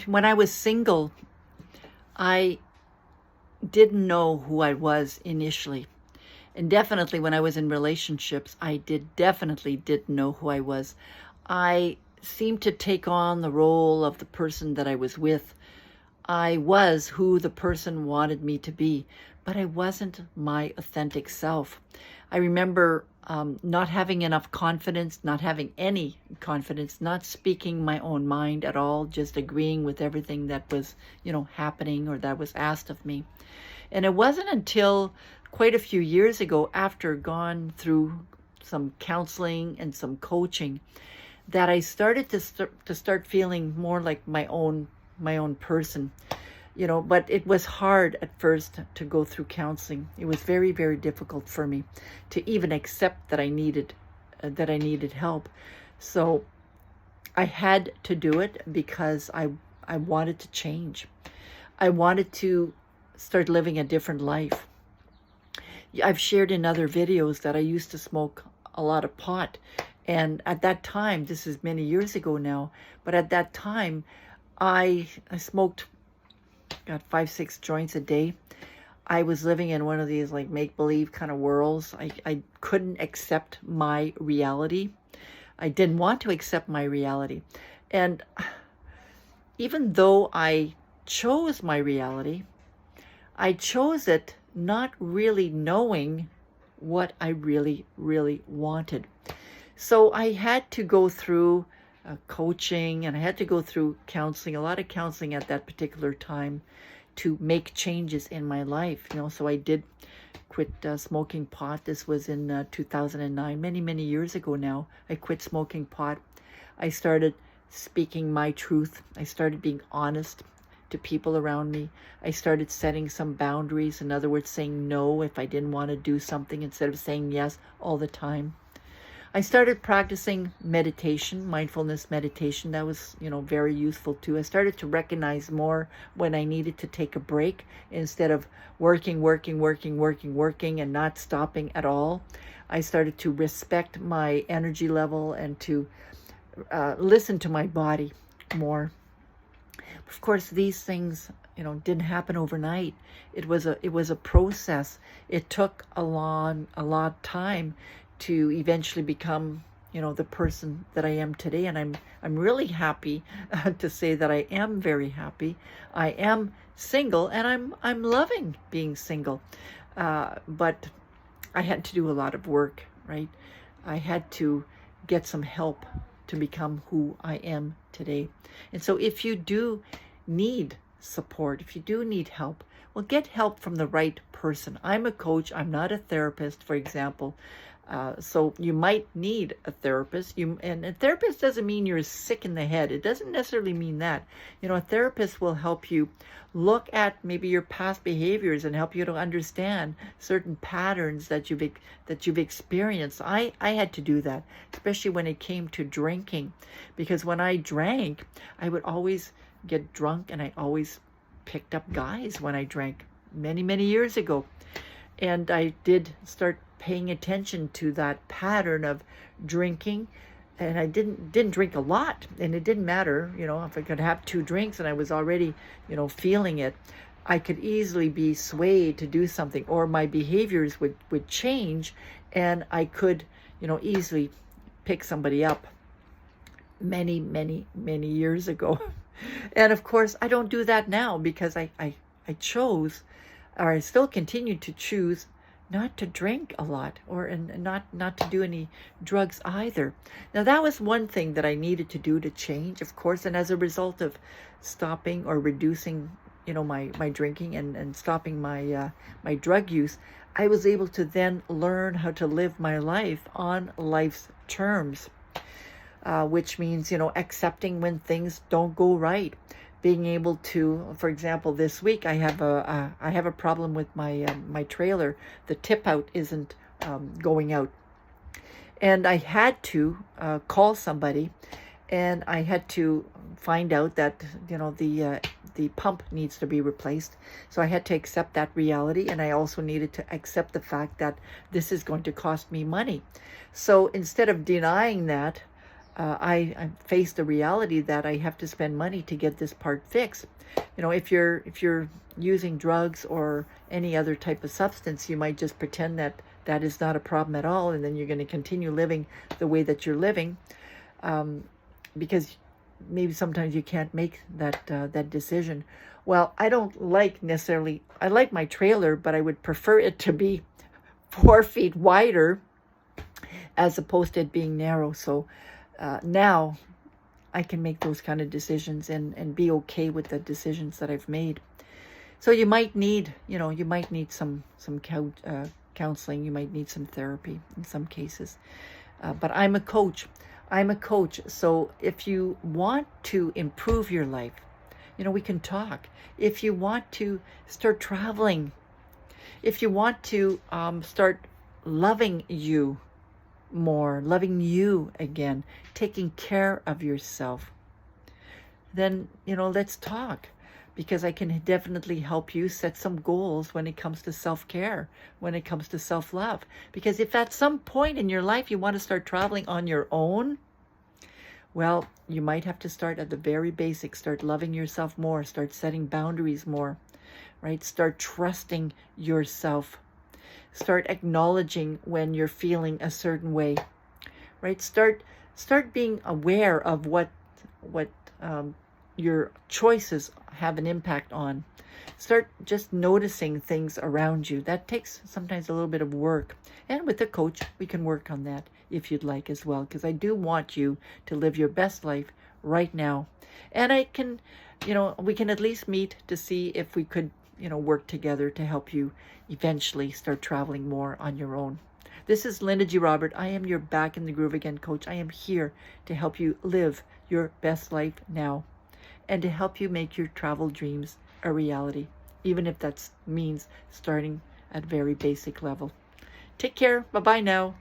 when I was single, I didn't know who I was initially. And definitely when I was in relationships, I definitely didn't know who I was. I seemed to take on the role of the person that I was with. I was who the person wanted me to be, but I wasn't my authentic self. I remember not having enough confidence, not having any confidence, not speaking my own mind at all, just agreeing with everything that was, happening or that was asked of me. And it wasn't until quite a few years ago, after gone through some counseling and some coaching, that I started to start feeling more like my own person. But it was hard at first to go through counseling. It was very, very difficult for me to even accept that I needed help. So I had to do it because I wanted to change. I wanted to start living a different life. I've shared in other videos that I used to smoke a lot of pot. And at that time, this is many years ago now, but at that time, I smoked, 5-6 joints a day. I was living in one of these like make-believe kind of worlds. I couldn't accept my reality. I didn't want to accept my reality. And even though I chose my reality, I chose it not really knowing what I really, really wanted. So I had to go through coaching, and I had to go through counseling, a lot of counseling at that particular time to make changes in my life. So I did quit smoking pot. This was in 2009, many, many years ago now. I quit smoking pot. I started speaking my truth. I started being honest to people around me. I started setting some boundaries. In other words, saying no if I didn't want to do something instead of saying yes all the time. I started practicing meditation, mindfulness meditation. That was, very useful too. I started to recognize more when I needed to take a break instead of working and not stopping at all. I started to respect my energy level and to listen to my body more. Of course, these things, didn't happen overnight. It was a process. It took a lot of time to eventually become, the person that I am today. And I'm really happy to say that I am very happy. I am single, and I'm loving being single. But I had to do a lot of work, right? I had to get some help to become who I am today. And so if you do need support, if you do need help, well, get help from the right person. I'm a coach. I'm not a therapist, for example. So you might need a therapist. And a therapist doesn't mean you're sick in the head. It doesn't necessarily mean that. A therapist will help you look at maybe your past behaviors and help you to understand certain patterns that you've experienced. I had to do that, especially when it came to drinking, because when I drank, I would always get drunk, and I always picked up guys when I drank many, many years ago. And I did start paying attention to that pattern of drinking, and I didn't drink a lot, and it didn't matter, if I could have 2 drinks and I was already, feeling it, I could easily be swayed to do something, or my behaviors would change, and I could, easily pick somebody up many, many, many years ago. And of course, I don't do that now because I chose, or I still continue to choose, not to drink a lot, and not to do any drugs either. Now, that was one thing that I needed to do to change, of course, and as a result of stopping or reducing, my drinking and stopping my drug use, I was able to then learn how to live my life on life's terms, which means, accepting when things don't go right. Being able to, for example, this week I have a problem with my trailer. The tip out isn't going out, and I had to call somebody, and I had to find out that the pump needs to be replaced. So I had to accept that reality, and I also needed to accept the fact that this is going to cost me money. So instead of denying that, I face the reality that I have to spend money to get this part fixed. You know, if you're using drugs or any other type of substance, you might just pretend that that is not a problem at all, and then you're going to continue living the way that you're living, because maybe sometimes you can't make that decision. Well, I don't like necessarily. I like my trailer, but I would prefer it to be 4 feet wider as opposed to it being narrow. So now I can make those kind of decisions and be okay with the decisions that I've made. So you might need, you might need some counseling. You might need some therapy in some cases. But I'm a coach. I'm a coach. So if you want to improve your life, we can talk. If you want to start traveling, if you want to start loving you more, loving you again, taking care of yourself, then, let's talk, because I can definitely help you set some goals when it comes to self-care, when it comes to self-love. Because if at some point in your life you want to start traveling on your own, well, you might have to start at the very basics. Start loving yourself more. Start setting boundaries more, right? Start trusting yourself. Start acknowledging when you're feeling a certain way, right? Start being aware of what your choices have an impact on. Start just noticing things around you. That takes sometimes a little bit of work. And with a coach, we can work on that if you'd like as well, because I do want you to live your best life right now. And I can, we can at least meet to see if we could, work together to help you eventually start traveling more on your own. This is LindaGRobert. I am your Back in the Groove Again coach. I am here to help you live your best life now and to help you make your travel dreams a reality, even if that means starting at very basic level. Take care. Bye-bye now.